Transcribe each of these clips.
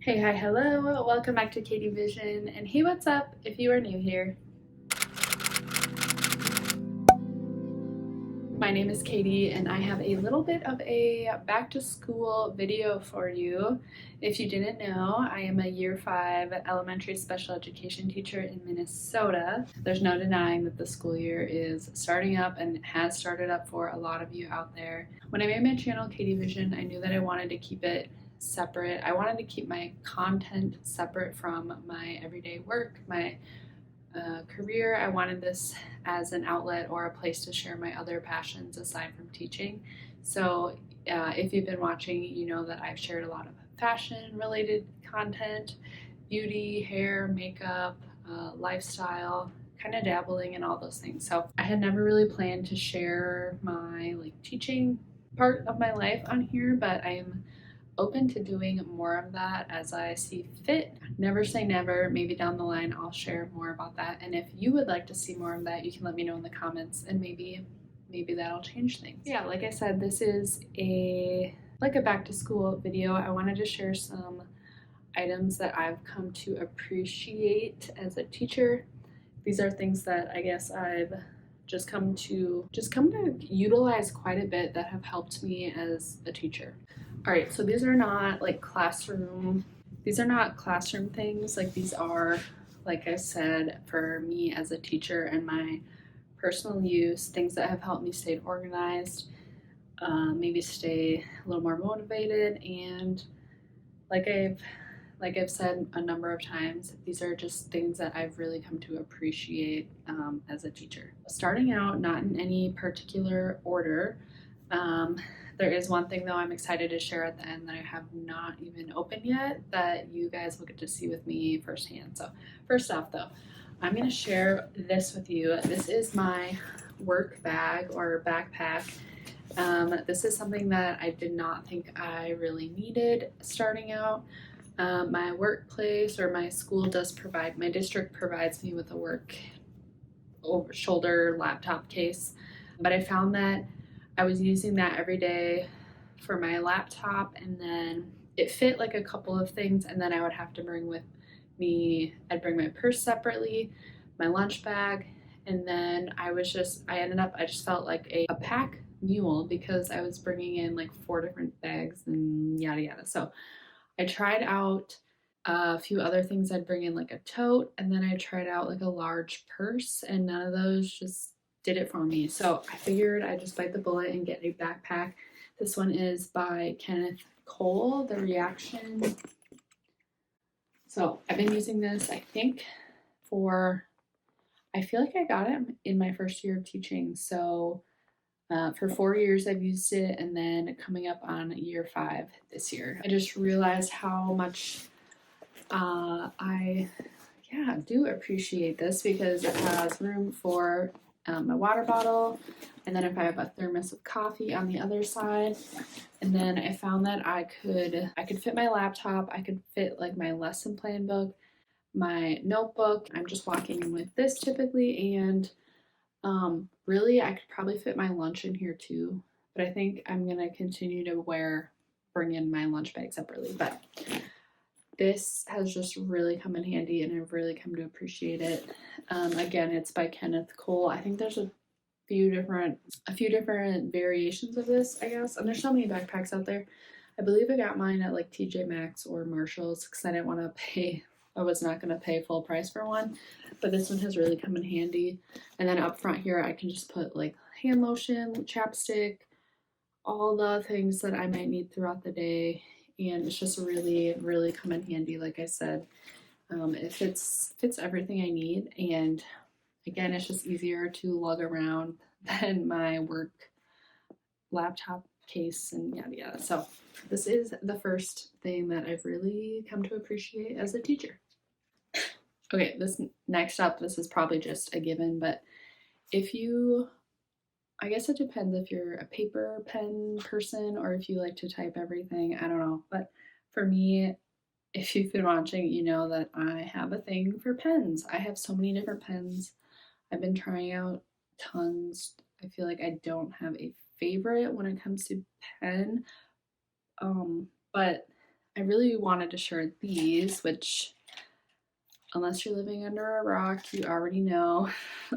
Hey, hi, hello. Welcome back to Katie Vision. And hey, what's up if you are new here? My name is Katie, and I have a little bit of a back to school video for you. If you didn't know, I am a year 5 elementary special education teacher in Minnesota. There's no denying that the school year is starting up and has started up for a lot of you out there. When I made my channel Katie Vision, I knew that I wanted to keep it separate. I wanted to keep my content separate from my everyday work, my career. I wanted this as an outlet or a place to share my other passions aside from teaching. So, if you've been watching, you know that I've shared a lot of fashion related content, beauty, hair, makeup, lifestyle, kind of dabbling in all those things. So, I had never really planned to share my teaching part of my life on here, but I am open to doing more of that as I see fit. Never say never. Maybe down the line I'll share more about that. And if you would like to see more of that, you can let me know in the comments and maybe that'll change things. Yeah, like I said, this is a back to school video. I wanted to share some items that I've come to appreciate as a teacher. These are things that I guess I've just come to utilize quite a bit that have helped me as a teacher. All right, so these are not classroom things. These are, like I said, for me as a teacher and my personal use, things that have helped me stay organized, maybe stay a little more motivated, and like I've said a number of times, these are just things that I've really come to appreciate as a teacher. Starting out, not in any particular order, there is one thing though I'm excited to share at the end that I have not even opened yet that you guys will get to see with me firsthand. So first off though, I'm going to share this with you. This is my work bag or backpack. This is something that I did not think I really needed starting out. My workplace or my school my district provides me with a work over shoulder laptop case, but I found that I was using that every day for my laptop, and then it fit like a couple of things, and then I would have to I'd bring my purse separately, my lunch bag, and then I just felt like a pack mule because I was bringing in like 4 different bags and yada yada. So I tried out a few other things. I'd bring in like a tote, and then I tried out like a large purse, and none of those just did it for me. So I figured I'd just bite the bullet and get a backpack. This one is by Kenneth Cole, The Reaction. So I've been using this, I think, I feel like I got it in my first year of teaching. So for 4 years, I've used it, and then coming up on year 5 this year. I just realized how much I do appreciate this because it has room for my water bottle, and then if I have a thermos of coffee on the other side, and then I found that I could fit my laptop, I could fit like my lesson plan book, my notebook. I'm just walking in with this typically, and really I could probably fit my lunch in here too, but I think I'm gonna continue to bring in my lunch bag separately. But this has just really come in handy, and I've really come to appreciate it. Again, it's by Kenneth Cole. I think there's a few different variations of this, I guess. And there's so many backpacks out there. I believe I got mine at like TJ Maxx or Marshalls because I was not going to pay full price for one. But this one has really come in handy. And then up front here, I can just put like hand lotion, chapstick, all the things that I might need throughout the day, and it's just really, really come in handy. Like I said, it fits everything I need, and again, it's just easier to lug around than my work laptop case and yada yada. So this is the first thing that I've really come to appreciate as a teacher. Okay, this is probably just a given, but I guess it depends if you're a paper pen person or if you like to type everything. I don't know. But for me, if you've been watching, you know that I have a thing for pens. I have so many different pens. I've been trying out tons. I feel like I don't have a favorite when it comes to pen. But I really wanted to share these, which, unless you're living under a rock, you already know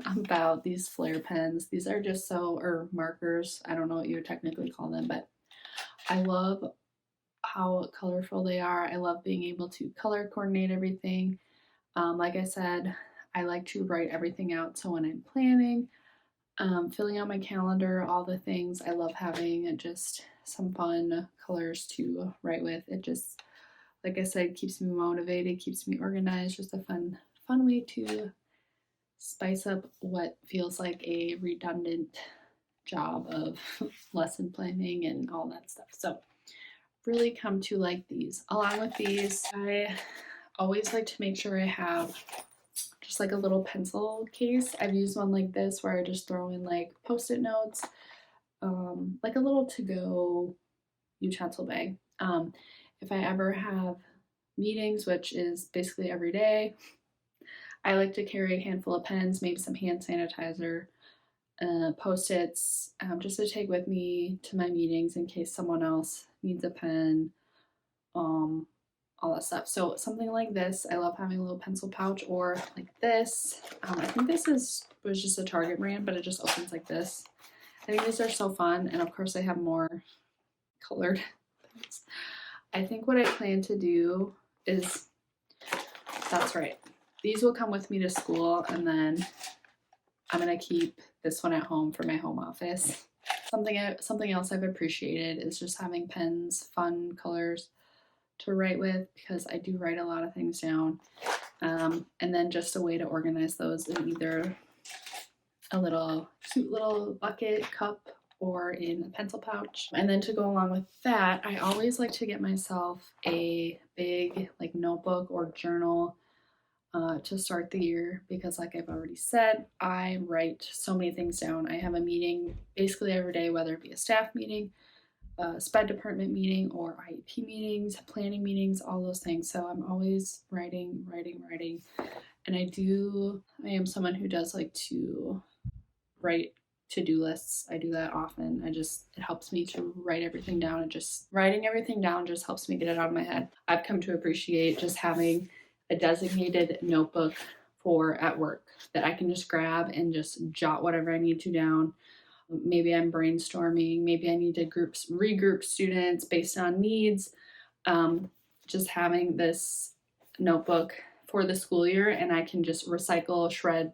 about these Flair pens. These are just or markers. I don't know what you would technically call them, but I love how colorful they are. I love being able to color coordinate everything. Like I said, I like to write everything out. So when I'm planning, filling out my calendar, all the things, I love having just some fun colors to write with. It just, like I said, keeps me motivated, keeps me organized, just a fun way to spice up what feels like a redundant job of lesson planning and all that stuff. So really come to like these. Along with these, I always like to make sure I have just like a little pencil case. I've used one like this where I just throw in like post-it notes, like a little to-go utensil bag. If I ever have meetings, which is basically every day, I like to carry a handful of pens, maybe some hand sanitizer, post-its, just to take with me to my meetings in case someone else needs a pen, all that stuff. So something like this, I love having a little pencil pouch, or like this. I think this was just a Target brand, but it just opens like this. I think these are so fun, and of course I have more colored things. I think what I plan to do is, that's right, these will come with me to school, and then I'm gonna keep this one at home for my home office. Something else I've appreciated is just having pens, fun colors to write with, because I do write a lot of things down, and then just a way to organize those in either a little cute little bucket cup or in a pencil pouch. And then to go along with that, I always like to get myself a big like notebook or journal to start the year, because like I've already said, I write so many things down. I have a meeting basically every day, whether it be a staff meeting, SPED department meeting, or IEP meetings, planning meetings, all those things. So I'm always writing. And I am someone who does like to write to-do lists. I do that often. It helps me to write everything down, and just writing everything down just helps me get it out of my head. I've come to appreciate just having a designated notebook for at work that I can just grab and just jot whatever I need to down. Maybe I'm brainstorming, maybe I need to regroup students based on needs. Just having this notebook for the school year, and I can just recycle, shred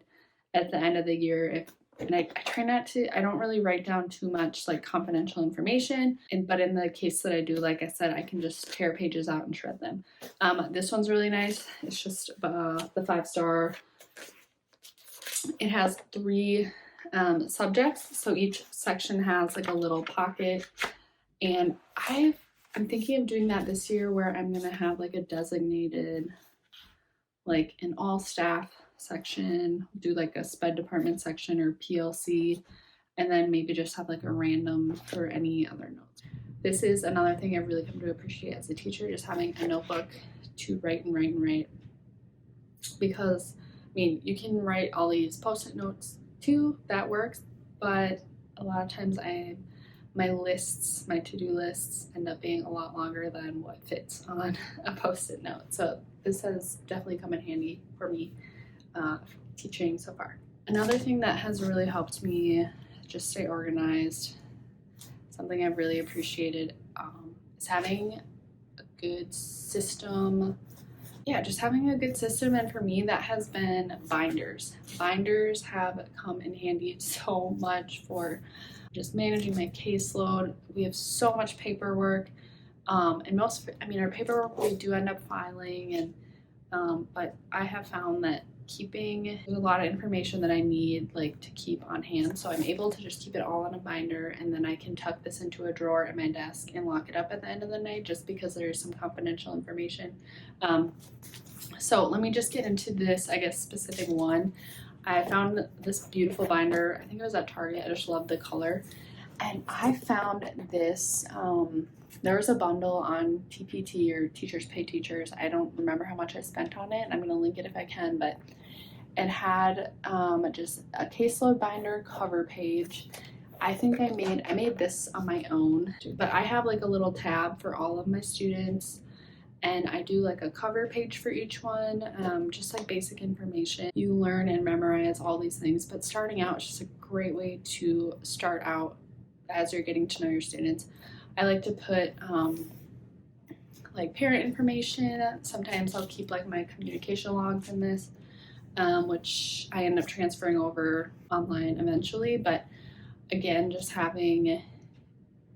at the end of the year. I try not to, I don't really write down too much like confidential information, but in the case that I do, like I said, I can just tear pages out and shred them. This one's really nice. It's just the 5-star. It has 3 subjects, so each section has like a little pocket, and I'm thinking of doing that this year, where I'm gonna have like a designated, like an all staff section, do like a SPED department section or PLC, and then maybe just have like a random for any other notes. This is another thing I've really come to appreciate as a teacher, just having a notebook to write, because I mean, you can write all these post-it notes too, that works, but a lot of times my to-do lists end up being a lot longer than what fits on a post-it note. So this has definitely come in handy for me teaching so far. Another thing that has really helped me just stay organized, something I've really appreciated, is having a good system. Yeah, just having a good system, and for me that has been binders. Binders have come in handy so much for just managing my caseload. We have so much paperwork, and our paperwork we do end up filing, and but I have found that there's a lot of information that I need like to keep on hand, so I'm able to just keep it all in a binder, and then I can tuck this into a drawer at my desk and lock it up at the end of the night, just because there's some confidential information. So let me just get into this, I guess, specific one. I found this beautiful binder. I think it was at Target. I just love the color, and I found this. There was a bundle on TPT, or Teachers Pay Teachers. I don't remember how much I spent on it. I'm going to link it if I can, but it had just a caseload binder cover page. I think I made this on my own, but I have like a little tab for all of my students, and I do like a cover page for each one, just like basic information. You learn and memorize all these things, but starting out is just a great way to start out as you're getting to know your students. I like to put like parent information. Sometimes I'll keep like my communication logs in this, which I end up transferring over online eventually. But again, just having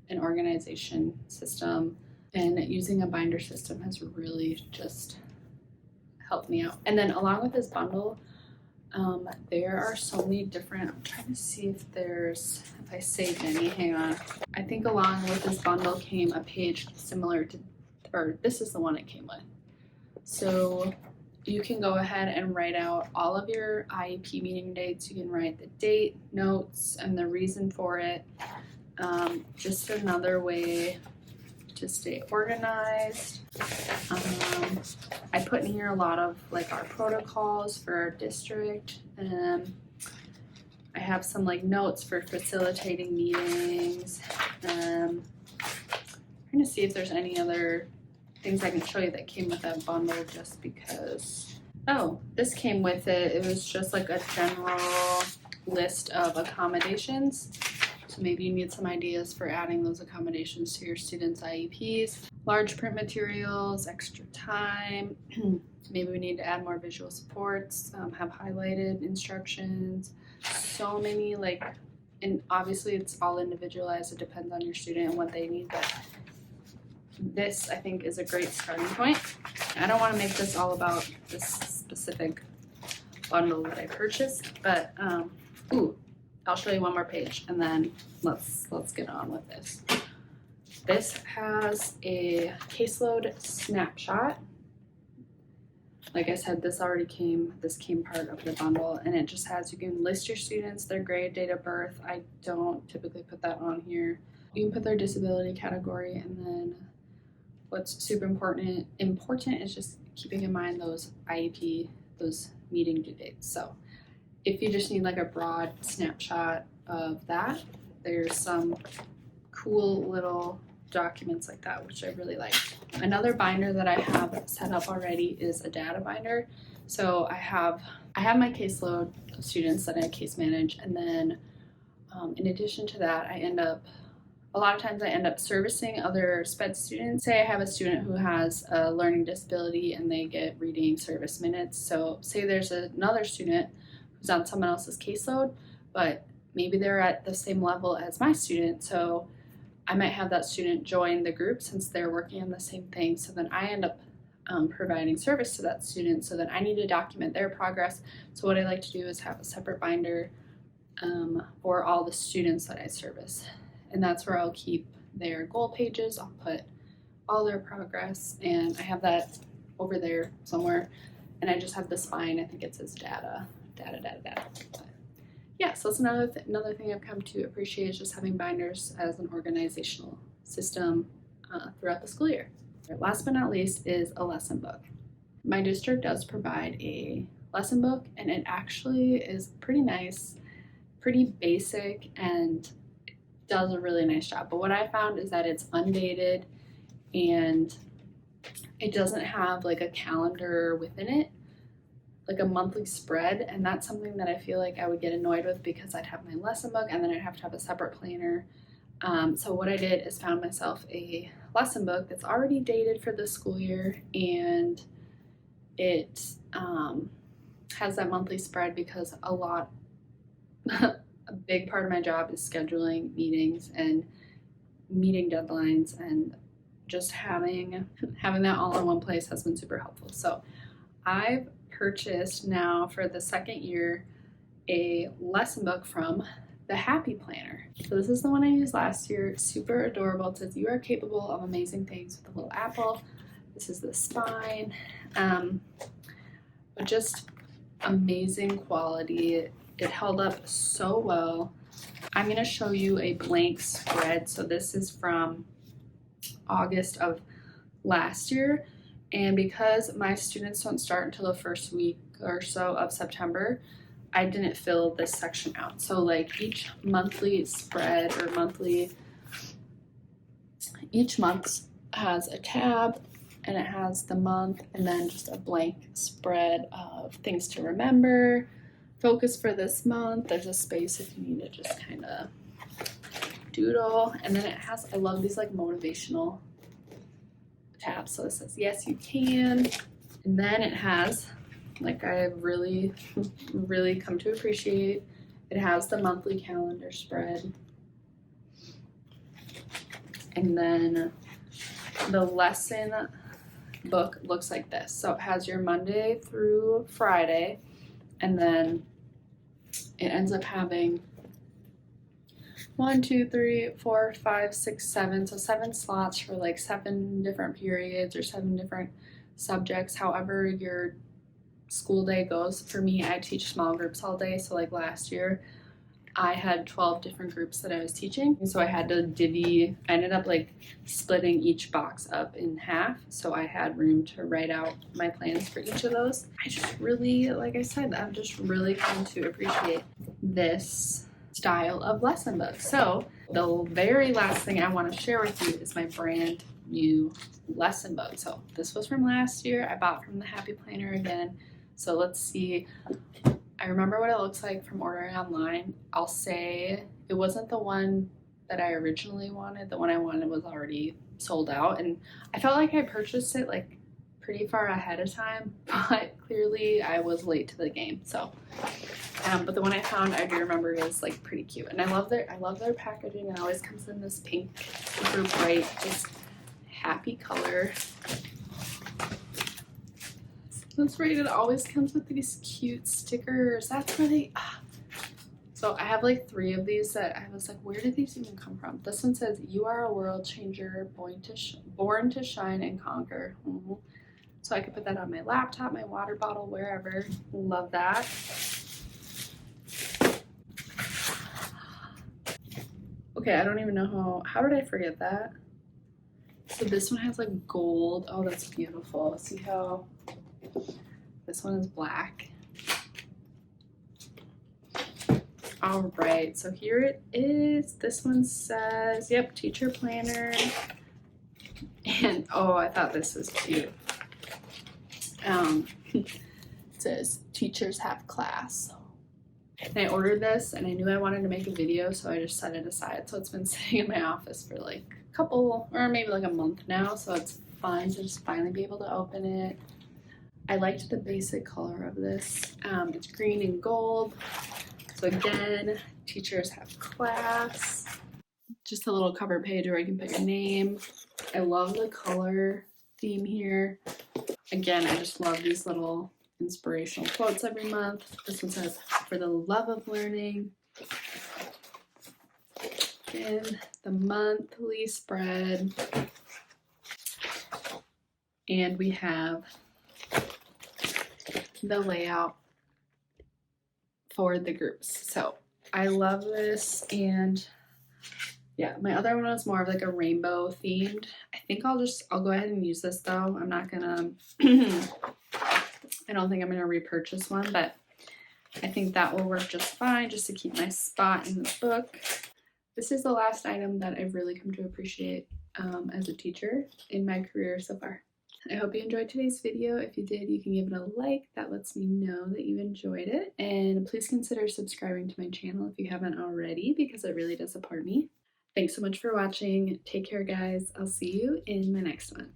an organization system and using a binder system has really just helped me out. And then along with this bundle, there are so many different, I'm trying to see if I saved any, hang on. I think along with this bundle came a page similar to, or this is the one it came with. So you can go ahead and write out all of your IEP meeting dates. You can write the date, notes, and the reason for it. Just another way to stay organized. I put in here a lot of like our protocols for our district. I have some like notes for facilitating meetings. Trying to see if there's any other things I can show you that came with that bundle, just because. Oh, this came with it. It was just like a general list of accommodations. So maybe you need some ideas for adding those accommodations to your students' IEPs. Large print materials, extra time. Maybe we need to add more visual supports, have highlighted instructions. So many, like, and obviously it's all individualized. It depends on your student and what they need, but this I think is a great starting point. I don't want to make this all about this specific bundle that I purchased, but I'll show you one more page and then let's get on with this. This has a caseload snapshot. Like I said, this came part of the bundle, and it just has, you can list your students, their grade, date of birth. I don't typically put that on here. You can put their disability category, and then what's super important is just keeping in mind those IEP, those meeting due dates. So if you just need like a broad snapshot of that, there's some cool little documents like that, which I really like. Another binder that I have set up already is a data binder. So I have my caseload of students that I case manage, and then in addition to that, a lot of times I end up servicing other SPED students. Say I have a student who has a learning disability and they get reading service minutes. So say there's another student who's on someone else's caseload, but maybe they're at the same level as my student. So I might have that student join the group since they're working on the same thing. So then I end up providing service to that student. So then I need to document their progress. So what I like to do is have a separate binder for all the students that I service. And that's where I'll keep their goal pages. I'll put all their progress, and I have that over there somewhere. And I just have the spine. I think it says data. But yeah, so that's another thing I've come to appreciate, is just having binders as an organizational system throughout the school year. Last but not least is a lesson book. My district does provide a lesson book, and it actually is pretty nice, pretty basic, and does a really nice job. But what I found is that it's undated and it doesn't have like a calendar within it, like a monthly spread, and that's something that I feel like I would get annoyed with, because I'd have my lesson book and then I'd have to have a separate planner. So what I did is found myself a lesson book that's already dated for the school year, and it has that monthly spread, because a big part of my job is scheduling meetings and meeting deadlines, and just having that all in one place has been super helpful. So I've purchased now for the second year a lesson book from the Happy Planner. So this is the one I used last year. Super adorable. It says, "You are capable of amazing things," with a little apple. This is the spine. But just amazing quality. It held up so well. I'm going to show you a blank spread. So this is from August of last year. And because my students don't start until the first week or so of September, I didn't fill this section out. So like each monthly spread, or each month has a tab, and it has the month and then just a blank spread of things to remember. Focus for this month. There's a space if you need to just kind of doodle. And then it has, I love these like motivational tabs. So it says, yes, you can. And then it has, like I've really, really come to appreciate, it has the monthly calendar spread. And then the lesson book looks like this. So it has your Monday through Friday, and then it ends up having 1, 2, 3, 4, 5, 6, 7. So 7 slots for like 7 different periods or 7 different subjects, however your school day goes. For me, I teach small groups all day. So like last year, I had 12 different groups that I was teaching. And so I had to I ended up like splitting each box up in half. So I had room to write out my plans for each of those. I just really, like I said, I've just really come to appreciate this style of lesson book. So the very last thing I want to share with you is my brand new lesson book. So this was from last year. I bought from the Happy Planner again. So let's see. I remember what it looks like from ordering online. I'll say it wasn't the one that I originally wanted. The one I wanted was already sold out, and I felt like I purchased it like pretty far ahead of time, but clearly I was late to the game. So, but the one I found, I do remember, is like pretty cute, and I love their packaging. It always comes in this pink, super bright, just happy color. That's right, it always comes with these cute stickers. That's where they, So I have like 3 of these that I was like, where did these even come from? This one says, you are a world changer, born to shine and conquer. So I could put that on my laptop, my water bottle, wherever. Love that. Okay, I don't even know how did I forget that? So this one has like gold. Oh, that's beautiful. See how this one is black. All right, so here it is. This one says, yep, teacher planner. And oh, I thought this was cute. It says teachers have class. And I ordered this and I knew I wanted to make a video, so I just set it aside. So it's been sitting in my office for like a couple, or maybe like a month now. So it's fun to just finally be able to open it. I liked the basic color of this. It's green and gold. So again, teachers have class. Just a little cover page where you can put your name. I love the color theme here. Again, I just love these little inspirational quotes every month. This one says, for the love of learning. And the monthly spread. And we have the layout for the groups. So I love this. And yeah, my other one was more of like a rainbow themed. I think I'll go ahead and use this though. I'm not gonna, I don't think I'm gonna repurchase one, but I think that will work just fine just to keep my spot in the book. This is the last item that I've really come to appreciate as a teacher in my career so far. I hope you enjoyed today's video. If you did, you can give it a like. That lets me know that you enjoyed it. And please consider subscribing to my channel if you haven't already, because it really does support me. Thanks so much for watching. Take care, guys. I'll see you in my next one.